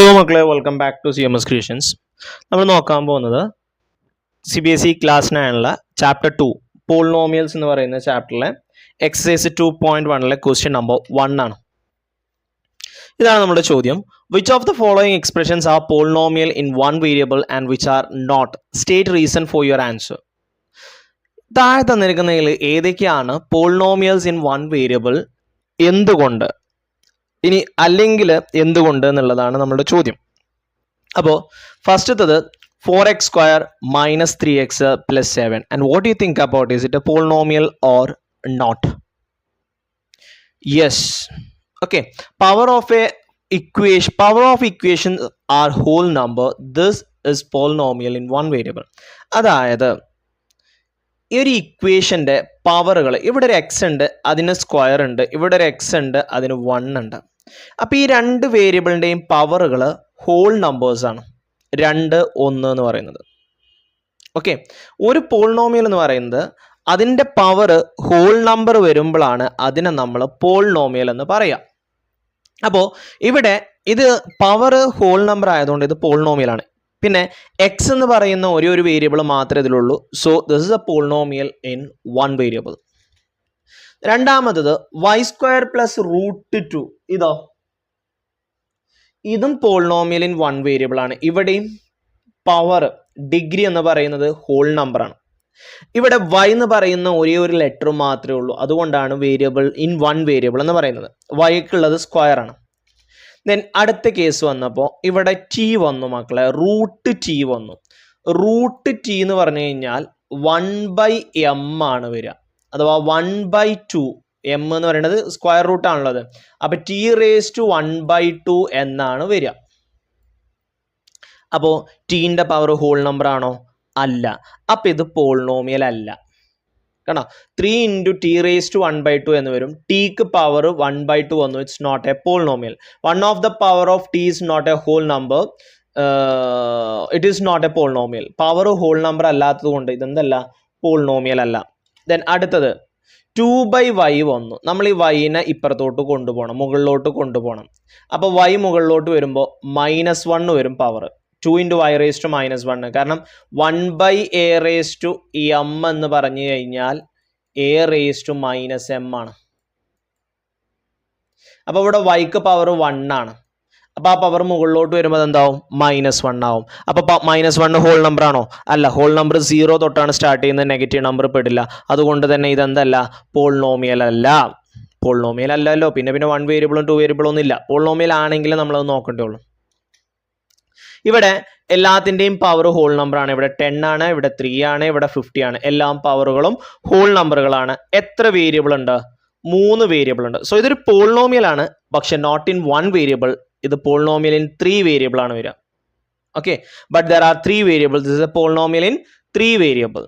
Hello മക്കളെ, welcome back to CMS Creations. നമ്മൾ നോക്കാൻ പോകുന്നത് CBSE ക്ലാസ് 9 ചാപ്റ്റർ 2 പോളിനോമിയൽസ് എന്ന് പറയുന്ന ചാപ്റ്ററിലെ എക്സസൈസ് 2.1 ക്വസ്റ്റ്യൻ നമ്പർ 1 ആണ്. ഇതാണ് നമ്മുടെ ചോദ്യം. Which of the following expressions are polynomial in one variable and which are not? State reason for your answer. താഴെ തന്നിരിക്കുന്നതിൽ ഏതൊക്കെയാണ് പോളിനോമിയൽസ് ഇൻ വൺ വേരിയബിൾ, എന്തുകൊണ്ട്, ഇനി അല്ലെങ്കിൽ എന്തുകൊണ്ട് എന്നുള്ളതാണ് നമ്മുടെ ചോദ്യം. അപ്പോൾ ഫസ്റ്റത്തത് 4x² - 3x + 7. And what do you think about, is it a polynomial or not? Yes. Okay. Power of equation are whole number. This is polynomial in one variable. അതായത് ഈ ഒരു ഇക്വേഷൻ്റെ പവറുകൾ, ഇവിടെ ഒരു എക്സ് ഉണ്ട്, അതിന് സ്ക്വയർ ഉണ്ട്, ഇവിടെ ഒരു എക്സ് ഉണ്ട്, അതിന് 1 ഉണ്ട്. അപ്പോൾ ഈ രണ്ട് വേരിയബിളിൻ്റെയും പവറുകൾ ഹോൾ നമ്പേഴ്സാണ്, 2, 1 എന്ന് പറയുന്നത്. ഓക്കെ, ഒരു പോളിനോമിയൽ എന്ന് പറയുന്നത് അതിൻ്റെ പവർ ഹോൾ നമ്പർ വരുമ്പോഴാണ് അതിനെ നമ്മൾ പോളിനോമിയൽ എന്ന് പറയാം. അപ്പോൾ ഇവിടെ ഇത് പവർ ഹോൾ നമ്പർ ആയതുകൊണ്ട് ഇത് പോളിനോമിയലാണ്. പിന്നെ എക്സ് എന്ന് പറയുന്ന ഒരു വേരിയബിൾ മാത്രമേ ഇതിലുള്ളൂ. So this is a polynomial in one variable. രണ്ടാമത്തത് y² + √2. ഇതും പോളിനോമിയൽ ഇൻ വൺ വേരിയബിൾ ആണ്. ഇവിടെയും പവർ ഡിഗ്രി എന്ന് പറയുന്നത് ഹോൾ നമ്പർ ആണ്. ഇവിടെ y എന്ന് പറയുന്ന ഒരു ലെറ്റർ മാത്രമേ ഉള്ളൂ, അതുകൊണ്ടാണ് വേരിയബിൾ ഇൻ വൺ വേരിയബിൾ എന്ന് പറയുന്നത്. yക്കുള്ളത് സ്ക്വയർ ആണ്. ദെൻ അടുത്ത കേസ് വന്നപ്പോൾ ഇവിടെ t വന്നു മക്കളെ, √t വന്നു. √t എന്ന് പറഞ്ഞു കഴിഞ്ഞാൽ 1/m ആണ് വരിക, അഥവാ 1/2. m എന്ന് പറയുന്നത് സ്ക്വയർ റൂട്ട് ആണുള്ളത്, അപ്പോൾ t⁻² എന്നാണ് വരിക. അപ്പോൾ ടീൻ്റെ പവർ ഹോൾ നമ്പർ ആണോ? അല്ല. അപ്പം ഇത് പോളിനോമിയൽ അല്ല. കണ്ടോ, 3 × t⁻² എന്ന് വരും. ടിക്ക് പവർ 1/2 വന്നു. It's not a polynomial. One of the power of T is not a whole number. It is not a polynomial. Power whole number അല്ലാത്തത് കൊണ്ട് ഇതെന്തല്ല, പോളിനോമിയൽ അല്ല. ദെൻ അടുത്തത് 2/y വന്നു. നമ്മൾ ഈ വൈനെ ഇപ്പുറത്തോട്ട് കൊണ്ടുപോകണം, മുകളിലോട്ട് കൊണ്ടുപോകണം. അപ്പോൾ y മുകളിലോട്ട് വരുമ്പോൾ -1 വരും പവർ. 2 × y⁻⁻1. കാരണം 1/a⁻m എന്ന് പറഞ്ഞു കഴിഞ്ഞാൽ a⁻−m ആണ്. അപ്പോൾ ഇവിടെ yക്ക് പവർ 1 ആണ്. അപ്പോൾ ആ പവർ മുകളിലോട്ട് വരുമ്പോൾ എന്താവും? -1 ആവും. അപ്പോൾ -1 ഹോൾ നമ്പർ ആണോ? അല്ല. ഹോൾ നമ്പർ 0 തൊട്ടാണ് സ്റ്റാർട്ട് ചെയ്യുന്നത്, നെഗറ്റീവ് നമ്പർ പെടില്ല. അതുകൊണ്ട് തന്നെ ഇതെന്തല്ല, പോളിനോമിയൽ അല്ല. പോളിനോമിയൽ അല്ലല്ലോ. പിന്നെ 1 വേരിയബിളും 2 വേരിയബിളും ഒന്നും ഇല്ല. പോളിനോമിയൽ ആണെങ്കിൽ നമ്മളത് നോക്കേണ്ടതുള്ളൂ. ഇവിടെ എല്ലാത്തിൻ്റെയും പവർ ഹോൾ നമ്പർ ആണ്. ഇവിടെ 10 ആണ്, ഇവിടെ 3 ആണ്, ഇവിടെ 50 ആണ്. എല്ലാ പവറുകളും ഹോൾ നമ്പറുകളാണ്. എത്ര വേരിയബിൾ ഉണ്ട്? 3 വേരിയബിൾ ഉണ്ട്. സോ ഇതൊരു പോളിനോമിയൽ ആണ്, പക്ഷെ നോട്ട് ഇൻ 1 വേരിയബിൾ. ഇത് പോളിനോമിയൽ ഇൻ 3 വേരിയബിൾ ആണ് വരിക. Okay, but there are 3 variable. This is a polynomial in 3 variable.